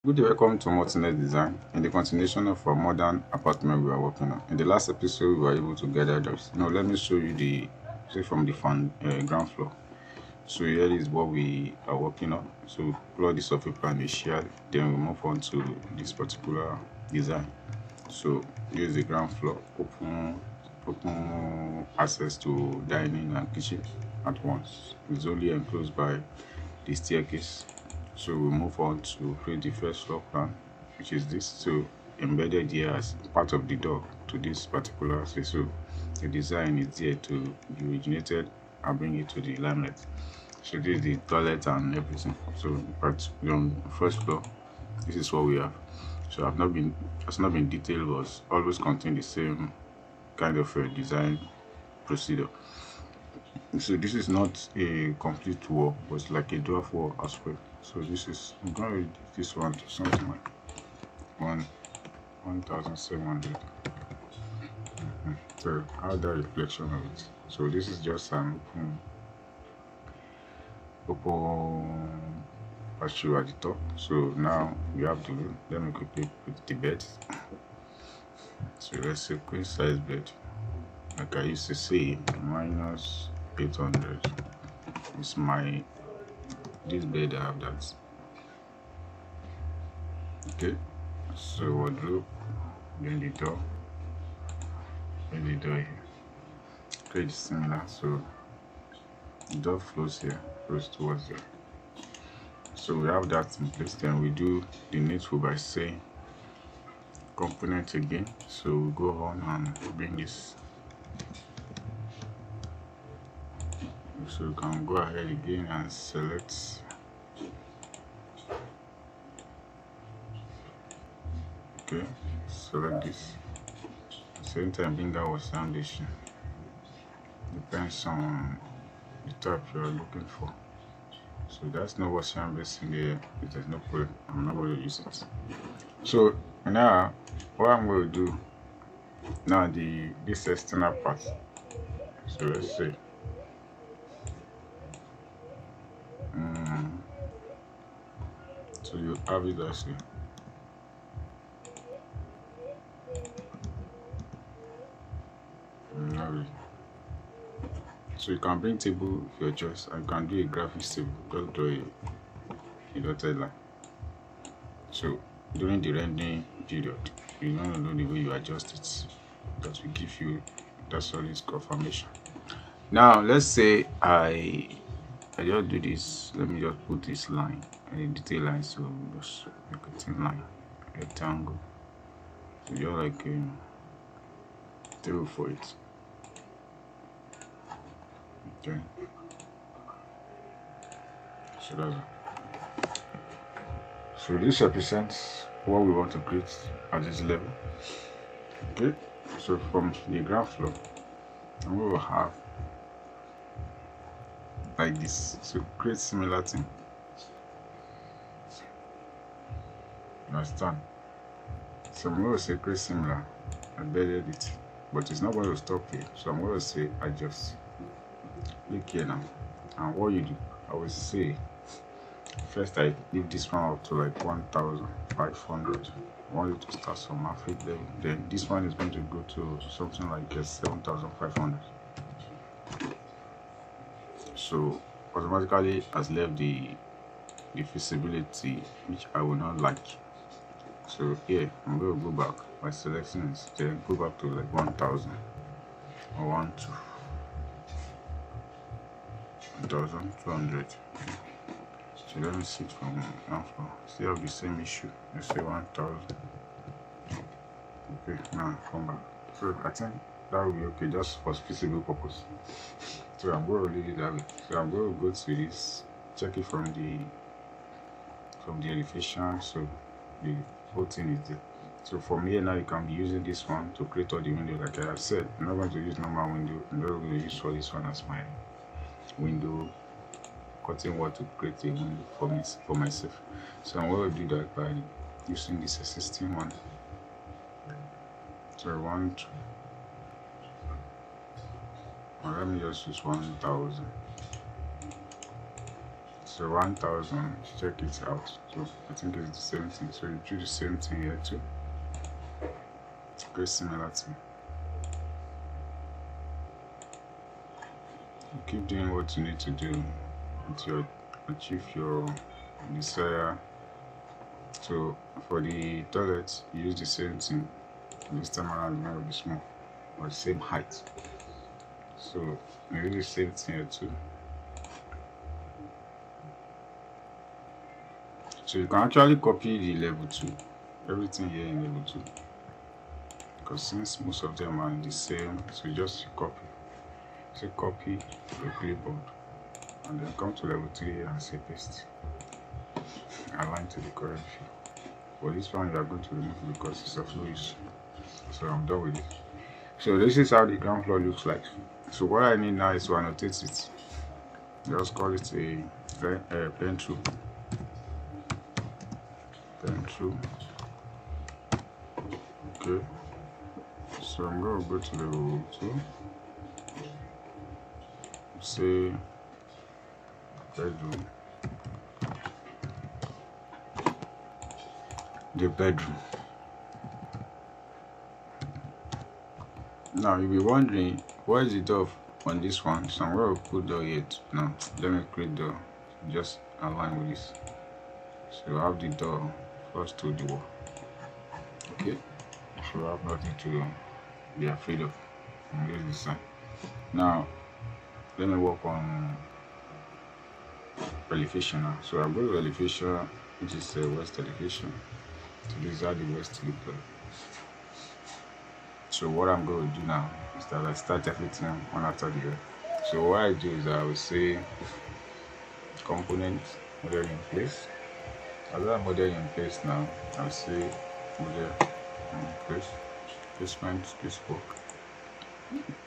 Good day, welcome to Multinet Design. In the continuation of our modern apartment we are working on. In the last episode, we were able to gather those. Now, let me show you the say from the ground floor. So here is what we are working on. So we plot the survey plan is shared. Then we move on to this particular design. So here is the ground floor. Open access to dining and kitchen at once. It's only enclosed by the staircase. So we move on to create the first floor plan, which is this. So embedded here as part of the door to this particular space. So the design is there to be originated and bring it to the limelight. So this is the toilet and everything. So but on first floor, this is what we have. So has not been detailed, but always contain the same kind of design procedure. So this is not a complete wall, but it's like a dwarf wall as well. So this is, I'm going to reduce this one to something like 1700. So how the reflection of it. So this is just an open patio at the top. So now we have to let me quickly put the bed. So let's say queen size bed. Like I used to say, minus 800 is my this bed. I have that. Okay, so wardrobe, then the door, here. Okay, it's similar. So the door flows here, flows towards there. So we have that in place. Then we do the needful by saying component again. So we go on and bring this. So you can go ahead again and select. Okay, select this. Same time, bring out foundation. Depends on the type you are looking for. So that's not what I'm basing here. There's no problem. I'm not going to use it. So now, what I'm going to do now, this external part. So let's say so you have it as well. So you can bring table of your choice, and you can do a graphics table. Just draw a dotted line. So during the rendering period, you want to know the way you adjust it. That will give you that solid confirmation. Now let's say I just do this. Let me just put this line, a detail line. So just make a thin line, rectangle. So you're like a table for it. Okay. So that's it. So this represents what we want to create at this level. Okay. So from the ground floor, and we will have like this. So create similar thing. You understand? So I'm going to say create similar. I embedded it, but it's not going to stop here. So I'm going to say adjust. Click here now, and what you do, I will say first I leave this one up to like 1500. I want you to start from halfway level. Then this one is going to go to something like 7500. So automatically has left the visibility, which I will not like. So here I'm going to go back by selecting this, then go back to like 1000 or 1200. So let me see it from ground floor. Still have the same issue. Let's say 1000. Okay, now come back. So I think that will be okay just for feasible purpose. So I'm going to leave it that way. So I'm going to go to this, check it from the elevation. So the whole thing is there. So from here now you can be using this one to create all the window. Like I have said, I'm not going to use normal window. I'm not going to use for this one as my window cutting word to create a window for myself. So I'm going to do that by using this existing one. So I want let me just use 1000. So 1000, check it out. So I think it's the same thing. So you do the same thing here too. Very similar thing. You keep doing what you need to do until achieve your desire. So for the toilet, you use the same thing. This time around, it might be small, or the same height. So you do the same thing here too. So you can actually copy the level 2, everything here in level 2, because since most of them are in the same, so you just copy. So copy your clipboard, and then come to level 3 and say paste. Align to the correct field. For this one, you are going to remove it because it's of no use. So I'm done with it. So this is how the ground floor looks like. So what I need now is to annotate it. Just call it a pen through. Pen through. Okay. So I'm going to go to level 2. Say bedroom. The bedroom. Now you'll be wondering, where is the door on this one? So I'm going to put door here. Now let me create door. Just align with this. So I have the door first to the wall. Okay. So I have nothing to be afraid of from this design. Now let me work on elevation now. So I'll go to elevation, which is west elevation. So these are the west look like. So what I'm going to do now is that I start everything one after the other. So what I do is I will say component model in place. As I model in place now, I'll say model in place, placement, space work.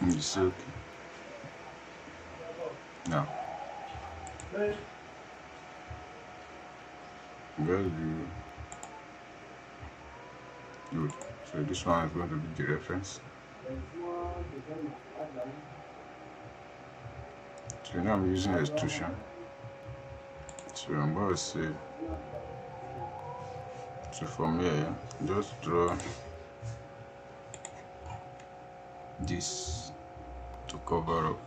And you say okay. Now, where do you good? So this one is going to be the reference. So now I'm using extrusion. So I'm going to say, so from here, just draw this to cover up.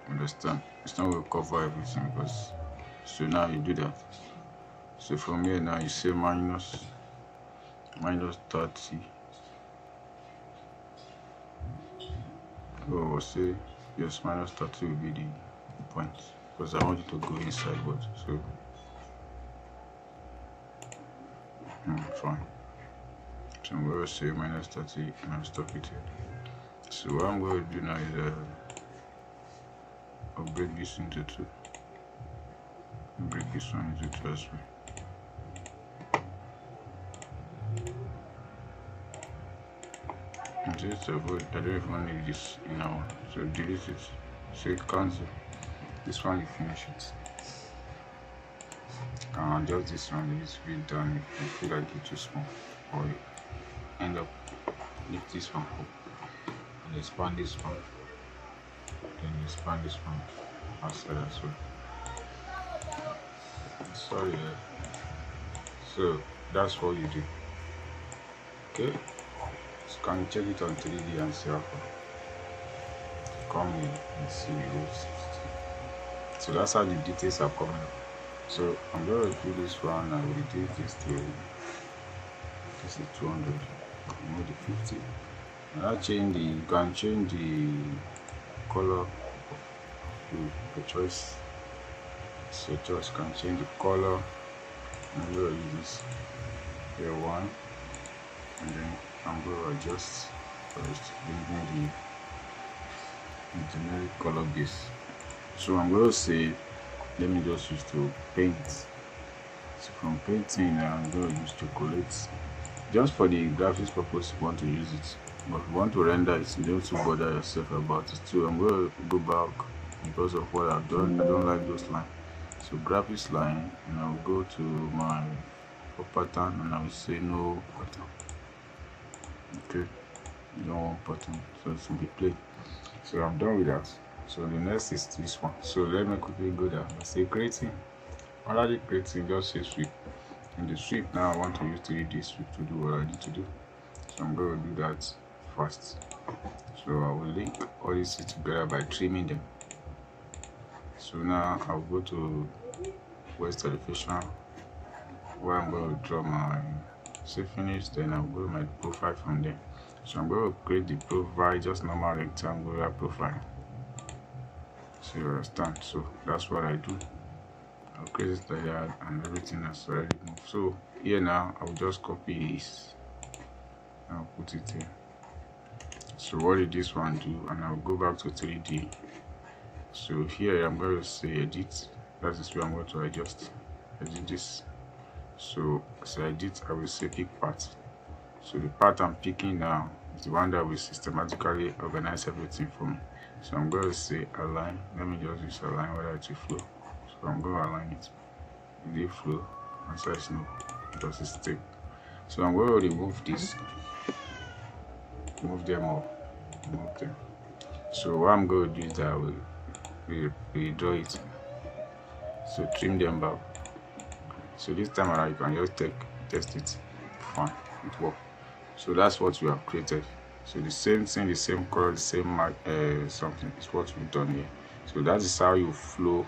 Understand? It's not going to cover everything because, so now you do that. So from here now you say minus 30. Oh, say yes, minus 30 will be the point because I want it to go inside, but so fine. So I'm going to say minus 30 and I'll stop it here. So what I'm going to do now is upgrade this into 2. Upgrade this one into 2 as well. Just avoid, I don't even need this now, so delete it. So it cancel. This one you finish it. You can adjust this one a little bit down if you feel like it's too small, or you end up lift this one up and expand this one, then expand this one outside as well. Sorry. So that's what you do. Okay. So can you check it on 3D and see how far? Come in and see the rules. So that's how the details are coming up. So I'm going to do this one and reduce this to, this is 200. Remove the 50. Now change the, you can change the color of the choice. So choice can change the color. I'm going to use this here one, and then I'm going to adjust first, using the generic color base. So I'm going to say, let me just use to paint. So from painting, I'm going to use chocolate. Just for the graphics purpose, you want to use it. But if you want to render it, you don't have to bother yourself about it. So I'm going to go back because of what I've done. I don't like those lines. So graphics line, and I'll go to my pattern and I'll say no pattern. Okay, no pattern, so it will be plain. So I'm done with that. So the next is this one. So let me quickly go down. I say creating. Already creating, just say sweep. In the sweep now, I want to use 3D sweep to do what I need to do. So I'm going to do that first. So I will link all these together by trimming them. So now I'll go to West Elevation, where I'm going to draw my say finish, then I'll go to my profile from there. So I'm going to create the profile, just normal rectangular profile. So you understand? So that's what I do. I'll create it like that, and everything has already moved. So here now I'll just copy this. I'll put it here. So what did this one do? And I'll go back to 3D. So here I'm going to say edit. That is where I'm going to adjust. Edit this. So as I edit, I will say pick part. So the part I'm picking now is the one that will systematically organize everything for me. So I'm going to say align. Let me just use align whether it will flow. So I'm going to align it. Will it flow? Answer is no, because it's stable. So I'm going to remove this. Move them all. Move them. So what I'm going to do is that I will redraw it. So trim them back. So this time around you can just test it. Fine, it works. So that's what we have created. So the same thing, the same color, the same something is what we've done here. So that is how you flow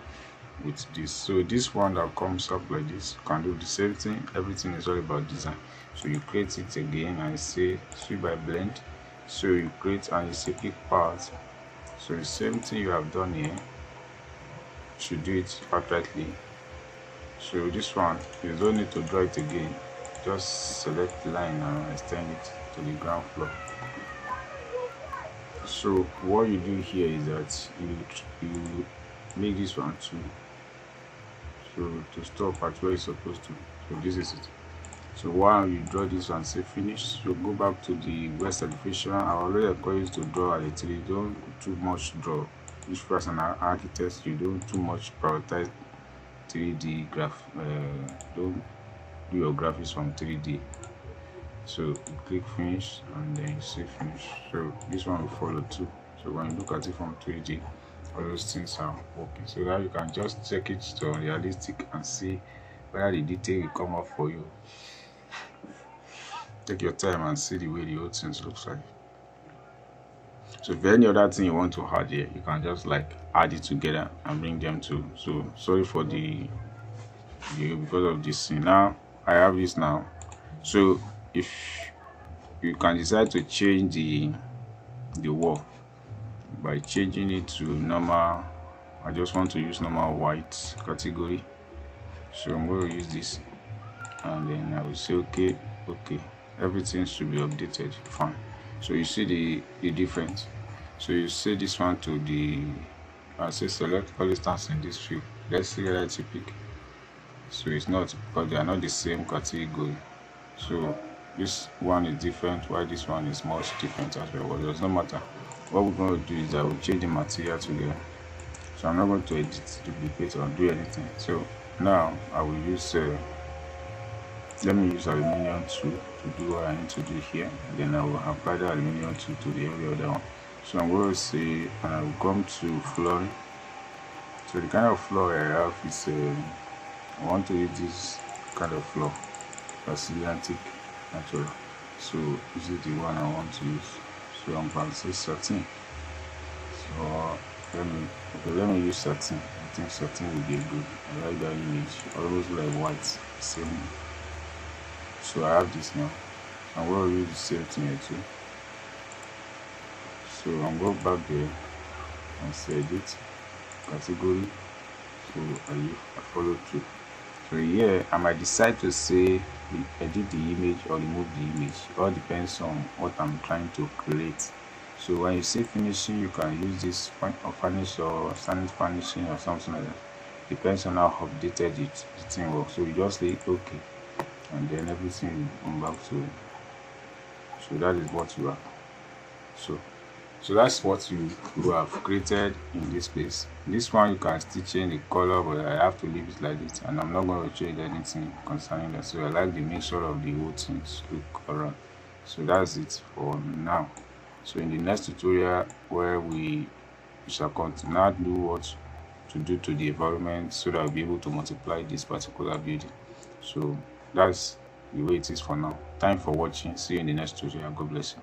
with this. So this one that comes up like this, you can do the same thing. Everything is all about design. So you create it again and say sweep by blend. So you create and you say pick parts. So the same thing you have done here, you should do it perfectly. So this one, you don't need to draw it again. Just select the line and extend it to the ground floor. So what you do here is that you make this one too. So to stop at where it's supposed to. So this is it. So while you draw this one, say finish. So go back to the West Elevation. I already encourage you to draw at the 3D. Don't too much draw. If as an architect, you don't too much prioritize 3D graph. Don't do your graphics from 3D. So you click finish and then you say finish. So this one will follow too. So when you look at it from 3D, all those things are working. So that you can just check it to realistic and see whether the detail will come up for you. Take your time and see the way the whole thing looks like. So if any other thing you want to add here, you can just like add it together and bring them to. So sorry for the because of this thing. Now I have this now. So if you can decide to change the wall by changing it to normal. I just want to use normal white category. So I'm going to use this and then I will say okay. Everything should be updated. Fine. So you see the difference. So you say this one to the I say select all instance in this field. Let's see whether to pick. So it's not, because they are not the same category. So this one is different while this one is much different as well. But it does not matter. What we're going to do is that we'll change the material together. So I'm not going to edit, duplicate, or do anything. So now I will use let me use aluminium tool to do what I need to do here. Then I will apply the aluminium tool to the every other one. So I'm going to say, and I will come to flooring. So the kind of floor I have is I want to use this kind of floor, Braziliantic natural. So this is the one I want to use. So I'm going to say satin. So let me use satin. I think satin will be good. I like that image. Always like white, same. So I have this now. I'm going to use the same thing here too. So I'm going back there and say edit category. So I follow through. So here I might decide to say edit the image or remove the image. It all depends on what I'm trying to create. So when you say finishing, you can use this furnish or standard finishing or something like that. Depends on how updated the thing works. So you just say okay, and then everything will come back to it. So that is what you are. So that's what you have created in this space. This one you can still change the color, but I have to leave it like this, and I'm not going to change anything concerning that. So I like the mixture of the whole things look around. So that's it for now. So in the next tutorial where we we shall continue now do what to do to the environment so that we'll be able to multiply this particular building. So that's the way it is for now. Thanks for watching. See you in the next tutorial. God bless you.